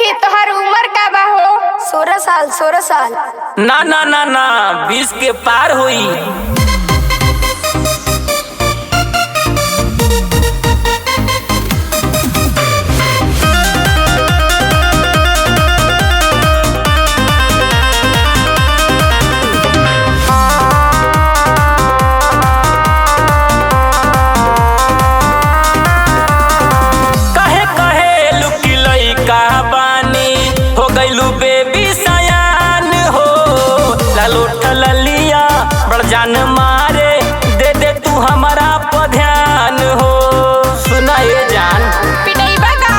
सखी तोहर उम्र का बा हो? 16 साल 16 साल। ना ना ना ना 20 के पार हुई। जान मारे दे दे तू हमारा पर ध्यान हो। सुना ये जान पिटैबा का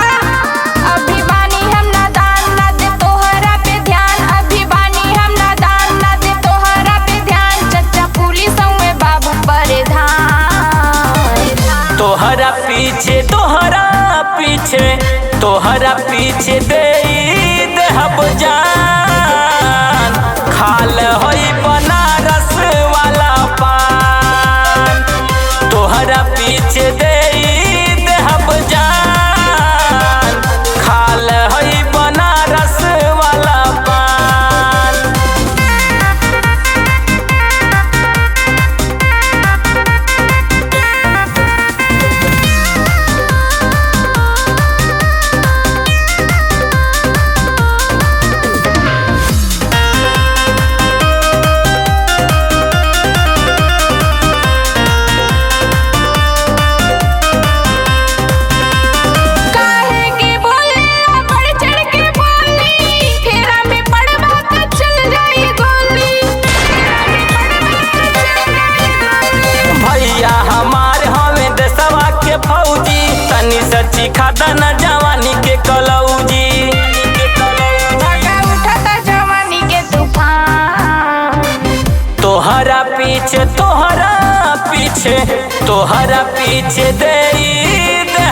अभी बानी हम नादान ना दे तोहरा पे ध्यान। अभी बानी हम नादान ना दे तोहरा पे ध्यान। चच्चा पुलिस में बाबू परिधान। तोहरा पीछे दे हब जान। खाल होई बनारस वाला पान। तोहरा पीछे दे हब जान। खाल होई बनारस वाला पान। तनी सच्ची खाता न जवानी के कलौजी। उठता जवानी के तूफान। तोहरा पीछे दे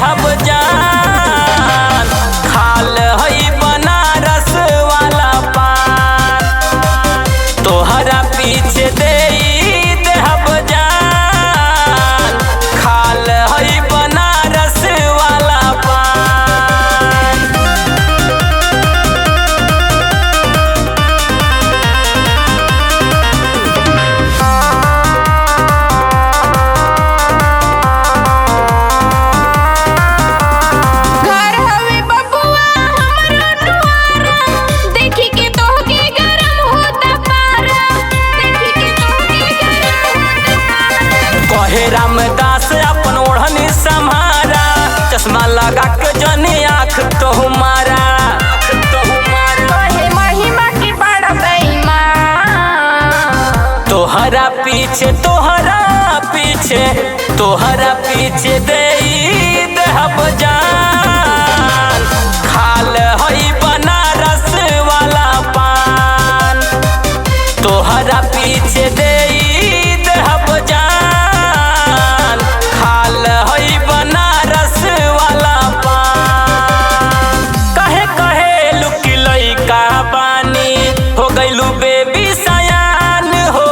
हब जान। खाल हई बनारस वाला पान। तोहरा पीछे दे हब जान। खाल हई बनारस वाला पान। घर हवे बबुआ हमरा दुआरा। देखी के तोहके गरम होता पारा। देखी के तोहके गरम होता पारा। कहे रामदास अपन ओढ़नी सम्हारा। चश्मा लगा के जनी आँख तो हमारा। कहे महिमा की बड़ा बेईमान। तोहरा पीछे दे हब जान। खाल हई बनारस वाला पान। तोहरा पीछे दे हब जान। खाल हई बनारस वाला पान। कहे लुकी लइका बानी हो गइलू बेबी सयान हो।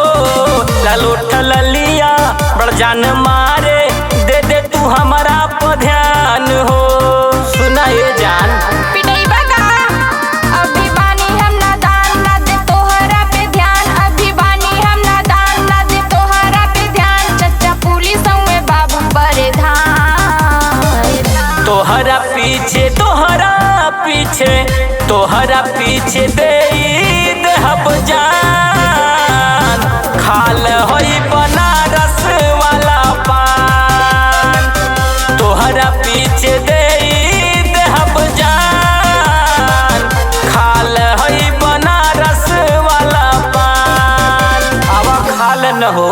ललोठ ललिया बड़ जान मारे दे दे तू हमारा पर ध्यान हो। सुना ये जान पिटैबा का अभी बानी हम नादान ना दे तोहरा पे ध्यान। अभी बानी हम नादान ना दे तोहरा पे ध्यान। चच्चा पुलिस में बाबू परिधान। तोहरा पीछे दे हब जान। खाल होई बनारस वाला पान। तोहरा पीछे दे हब जान। खाल होई बनारस वाला पान। अब खाल न हो।